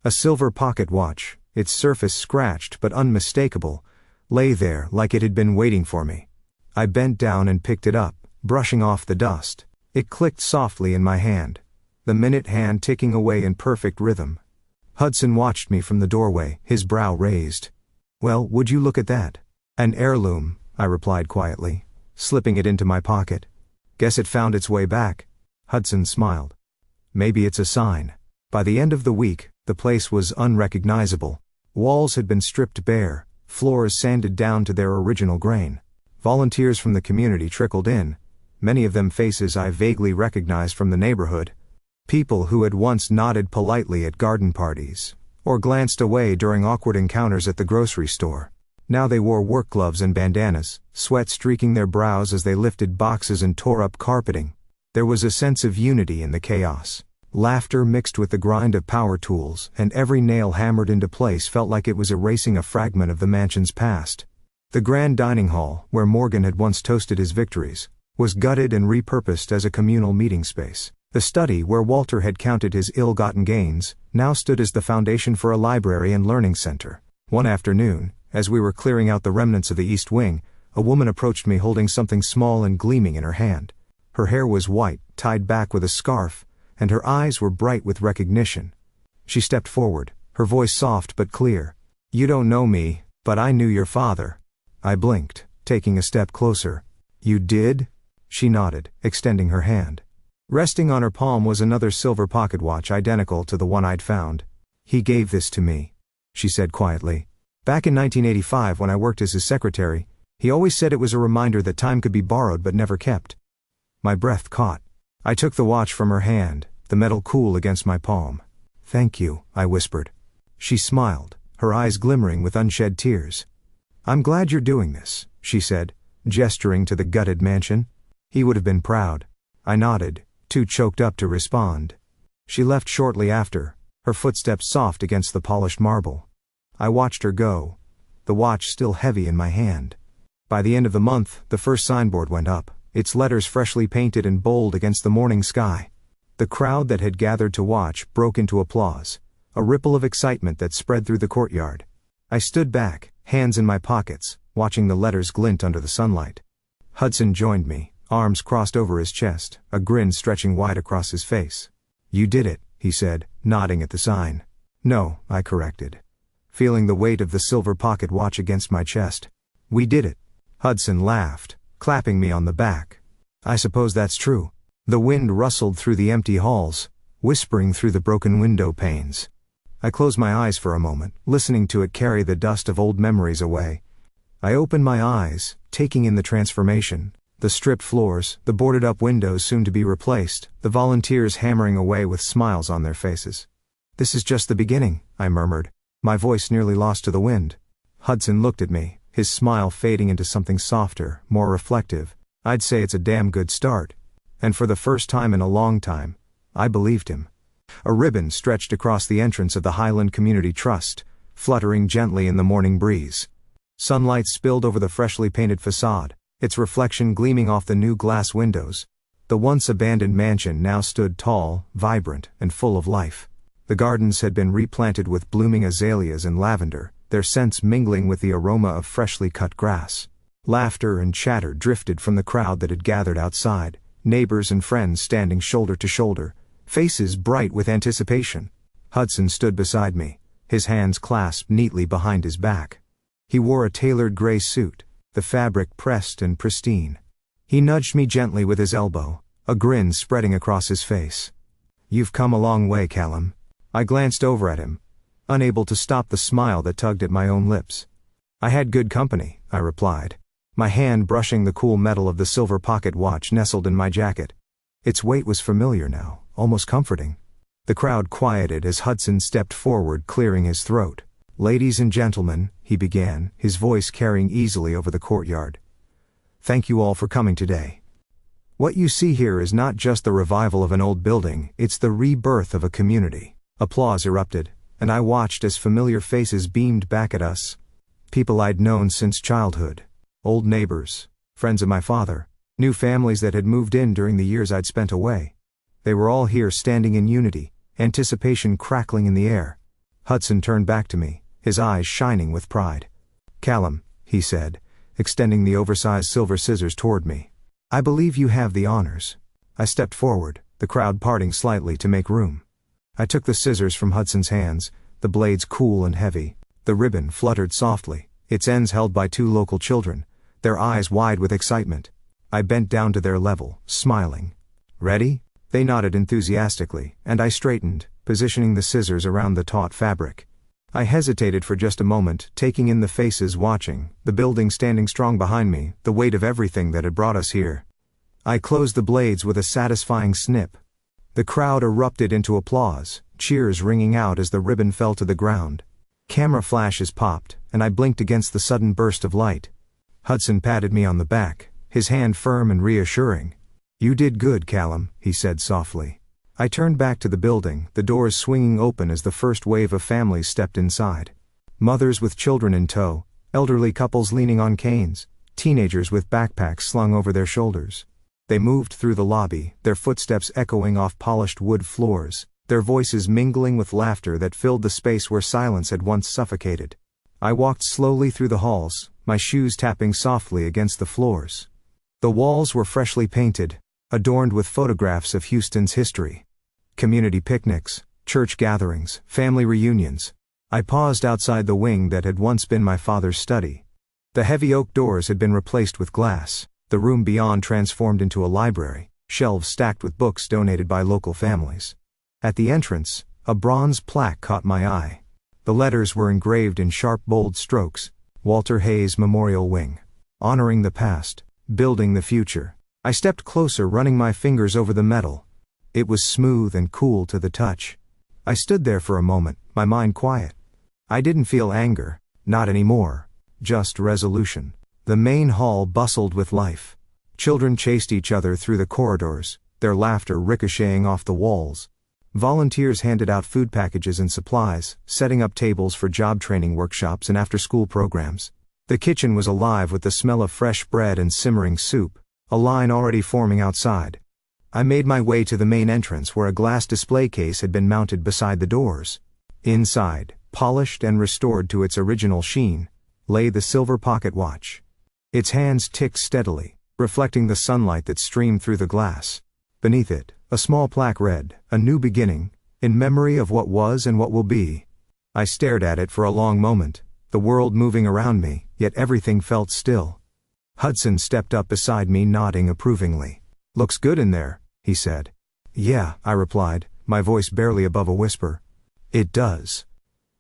A silver pocket watch, its surface scratched but unmistakable, lay there like it had been waiting for me. I bent down and picked it up, brushing off the dust. It clicked softly in my hand, the minute hand ticking away in perfect rhythm. Hudson watched me from the doorway, his brow raised. "Well, would you look at that?" "An heirloom," I replied quietly, slipping it into my pocket. "Guess it found its way back." Hudson smiled. "Maybe it's a sign." By the end of the week, the place was unrecognizable. Walls had been stripped bare, floors sanded down to their original grain. Volunteers from the community trickled in, many of them faces I vaguely recognized from the neighborhood. People who had once nodded politely at garden parties, or glanced away during awkward encounters at the grocery store. Now they wore work gloves and bandanas, sweat streaking their brows as they lifted boxes and tore up carpeting. There was a sense of unity in the chaos. Laughter mixed with the grind of power tools, and every nail hammered into place felt like it was erasing a fragment of the mansion's past. The grand dining hall, where Morgan had once toasted his victories, was gutted and repurposed as a communal meeting space. The study where Walter had counted his ill-gotten gains, now stood as the foundation for a library and learning center. One afternoon, as we were clearing out the remnants of the East Wing, a woman approached me holding something small and gleaming in her hand. Her hair was white, tied back with a scarf, and her eyes were bright with recognition. She stepped forward, her voice soft but clear. "You don't know me, but I knew your father." I blinked, taking a step closer. "You did?" She nodded, extending her hand. Resting on her palm was another silver pocket watch identical to the one I'd found. "He gave this to me," she said quietly. "Back in 1985 when I worked as his secretary, he always said it was a reminder that time could be borrowed but never kept." My breath caught. I took the watch from her hand, the metal cool against my palm. "Thank you," I whispered. She smiled, her eyes glimmering with unshed tears. "I'm glad you're doing this," she said, gesturing to the gutted mansion. "He would have been proud." I nodded, too choked up to respond. She left shortly after, her footsteps soft against the polished marble. I watched her go, the watch still heavy in my hand. By the end of the month, the first signboard went up, its letters freshly painted and bold against the morning sky. The crowd that had gathered to watch broke into applause, a ripple of excitement that spread through the courtyard. I stood back, hands in my pockets, watching the letters glint under the sunlight. Hudson joined me, arms crossed over his chest, a grin stretching wide across his face. "You did it," he said, nodding at the sign. "No," I corrected, feeling the weight of the silver pocket watch against my chest. "We did it." Hudson laughed, clapping me on the back. "I suppose that's true." The wind rustled through the empty halls, whispering through the broken window panes. I closed my eyes for a moment, listening to it carry the dust of old memories away. I opened my eyes, taking in the transformation. The stripped floors, the boarded-up windows soon to be replaced, the volunteers hammering away with smiles on their faces. "This is just the beginning," I murmured, my voice nearly lost to the wind. Hudson looked at me, his smile fading into something softer, more reflective. "I'd say it's a damn good start." And for the first time in a long time, I believed him. A ribbon stretched across the entrance of the Highland Community Trust, fluttering gently in the morning breeze. Sunlight spilled over the freshly painted facade, its reflection gleaming off the new glass windows. The once abandoned mansion now stood tall, vibrant, and full of life. The gardens had been replanted with blooming azaleas and lavender, their scents mingling with the aroma of freshly cut grass. Laughter and chatter drifted from the crowd that had gathered outside, neighbors and friends standing shoulder to shoulder, faces bright with anticipation. Hudson stood beside me, his hands clasped neatly behind his back. He wore a tailored gray suit, the fabric pressed and pristine. He nudged me gently with his elbow, a grin spreading across his face. "You've come a long way, Callum." I glanced over at him, unable to stop the smile that tugged at my own lips. "I had good company," I replied, my hand brushing the cool metal of the silver pocket watch nestled in my jacket. Its weight was familiar now, almost comforting. The crowd quieted as Hudson stepped forward, clearing his throat. "Ladies and gentlemen," he he began, his voice carrying easily over the courtyard. Thank you all for coming today. What you see here is not just the revival of an old building, it's the rebirth of a community. Applause erupted, and I watched as familiar faces beamed back at us. People I'd known since childhood. Old neighbors, friends of my father, new families that had moved in during the years I'd spent away. They were all here standing in unity, anticipation crackling in the air. Hudson turned back to me, his eyes shining with pride. Callum, he said, extending the oversized silver scissors toward me. I believe you have the honors. I stepped forward, the crowd parting slightly to make room. I took the scissors from Hudson's hands, the blades cool and heavy. The ribbon fluttered softly, its ends held by two local children, their eyes wide with excitement. I bent down to their level, smiling. Ready? They nodded enthusiastically, and I straightened, positioning the scissors around the taut fabric. I hesitated for just a moment, taking in the faces watching, the building standing strong behind me, the weight of everything that had brought us here. I closed the blades with a satisfying snip. The crowd erupted into applause, cheers ringing out as the ribbon fell to the ground. Camera flashes popped, and I blinked against the sudden burst of light. Hudson patted me on the back, his hand firm and reassuring. You did good, Callum, he said softly. I turned back to the building, the doors swinging open as the first wave of families stepped inside. Mothers with children in tow, elderly couples leaning on canes, teenagers with backpacks slung over their shoulders. They moved through the lobby, their footsteps echoing off polished wood floors, their voices mingling with laughter that filled the space where silence had once suffocated. I walked slowly through the halls, my shoes tapping softly against the floors. The walls were freshly painted, adorned with photographs of Houston's history. Community picnics, church gatherings, family reunions. I paused outside the wing that had once been my father's study. The heavy oak doors had been replaced with glass, the room beyond transformed into a library, shelves stacked with books donated by local families. At the entrance, a bronze plaque caught my eye. The letters were engraved in sharp bold strokes, Walter Hayes Memorial Wing. Honoring the past, building the future. I stepped closer, running my fingers over the metal. It was smooth and cool to the touch. I stood there for a moment, my mind quiet. I didn't feel anger, not anymore, just resolution. The main hall bustled with life. Children chased each other through the corridors, their laughter ricocheting off the walls. Volunteers handed out food packages and supplies, setting up tables for job training workshops and after-school programs. The kitchen was alive with the smell of fresh bread and simmering soup, a line already forming outside. I made my way to the main entrance where a glass display case had been mounted beside the doors. Inside, polished and restored to its original sheen, lay the silver pocket watch. Its hands ticked steadily, reflecting the sunlight that streamed through the glass. Beneath it, a small plaque read, "A new beginning, in memory of what was and what will be." I stared at it for a long moment, the world moving around me, yet everything felt still. Hudson stepped up beside me, nodding approvingly. "Looks good in there," he said. "Yeah," I replied, my voice barely above a whisper. "It does."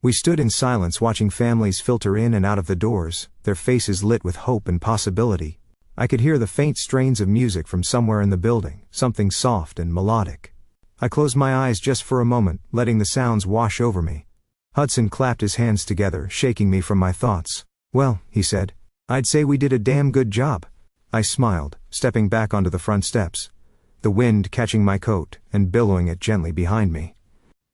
We stood in silence watching families filter in and out of the doors, their faces lit with hope and possibility. I could hear the faint strains of music from somewhere in the building, something soft and melodic. I closed my eyes just for a moment, letting the sounds wash over me. Hudson clapped his hands together, shaking me from my thoughts. "Well," he said, "I'd say we did a damn good job." I smiled, stepping back onto the front steps, the wind catching my coat and billowing it gently behind me.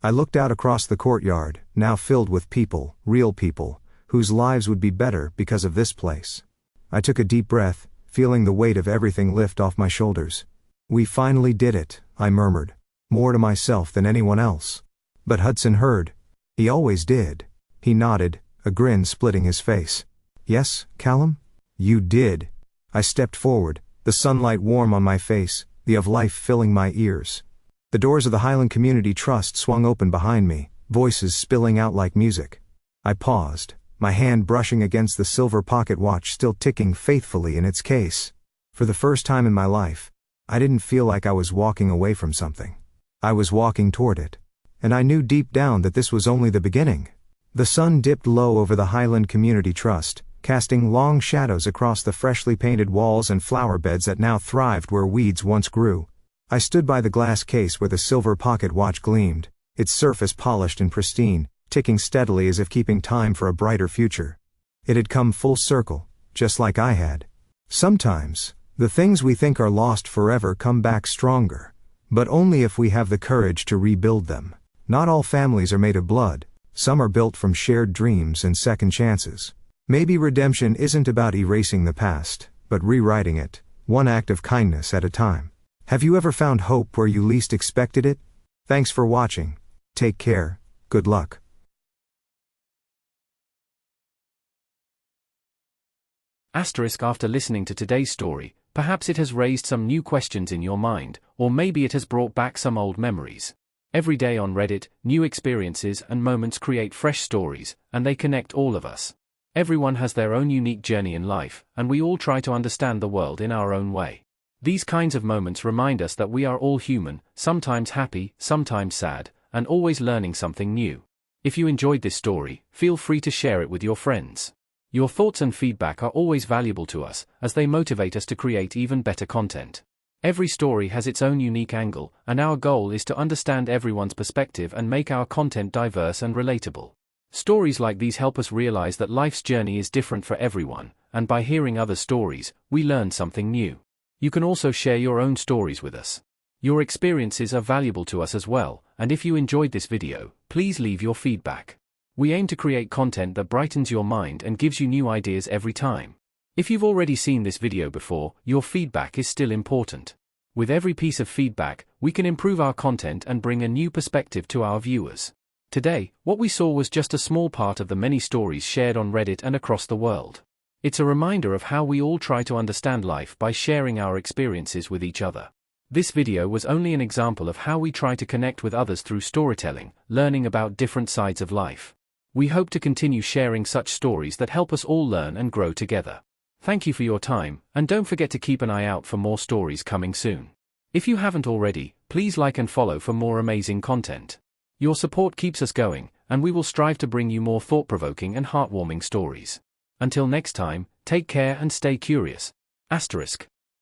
I looked out across the courtyard, now filled with people, real people, whose lives would be better because of this place. I took a deep breath, feeling the weight of everything lift off my shoulders. "We finally did it," I murmured, more to myself than anyone else. But Hudson heard. He always did. He nodded, a grin splitting his face. "Yes, Callum? You did." I stepped forward, the sunlight warm on my face, the of life filling my ears. The doors of the Highland Community Trust swung open behind me, voices spilling out like music. I paused, my hand brushing against the silver pocket watch still ticking faithfully in its case. For the first time in my life, I didn't feel like I was walking away from something. I was walking toward it. And I knew deep down that this was only the beginning. The sun dipped low over the Highland Community Trust, casting long shadows across the freshly painted walls and flower beds that now thrived where weeds once grew. I stood by the glass case where the silver pocket watch gleamed, its surface polished and pristine, ticking steadily as if keeping time for a brighter future. It had come full circle, just like I had. Sometimes, the things we think are lost forever come back stronger, but only if we have the courage to rebuild them. Not all families are made of blood, some are built from shared dreams and second chances. Maybe redemption isn't about erasing the past, but rewriting it, one act of kindness at a time. Have you ever found hope where you least expected it? Thanks for watching. Take care, good luck. After listening to today's story, perhaps it has raised some new questions in your mind, or maybe it has brought back some old memories. Every day on Reddit, new experiences and moments create fresh stories, and they connect all of us. Everyone has their own unique journey in life, and we all try to understand the world in our own way. These kinds of moments remind us that we are all human, sometimes happy, sometimes sad, and always learning something new. If you enjoyed this story, feel free to share it with your friends. Your thoughts and feedback are always valuable to us, as they motivate us to create even better content. Every story has its own unique angle, and our goal is to understand everyone's perspective and make our content diverse and relatable. Stories like these help us realize that life's journey is different for everyone, and by hearing other stories, we learn something new. You can also share your own stories with us. Your experiences are valuable to us as well, and if you enjoyed this video, please leave your feedback. We aim to create content that brightens your mind and gives you new ideas every time. If you've already seen this video before, your feedback is still important. With every piece of feedback, we can improve our content and bring a new perspective to our viewers. Today, what we saw was just a small part of the many stories shared on Reddit and across the world. It's a reminder of how we all try to understand life by sharing our experiences with each other. This video was only an example of how we try to connect with others through storytelling, learning about different sides of life. We hope to continue sharing such stories that help us all learn and grow together. Thank you for your time, and don't forget to keep an eye out for more stories coming soon. If you haven't already, please like and follow for more amazing content. Your support keeps us going, and we will strive to bring you more thought-provoking and heartwarming stories. Until next time, take care and stay curious. **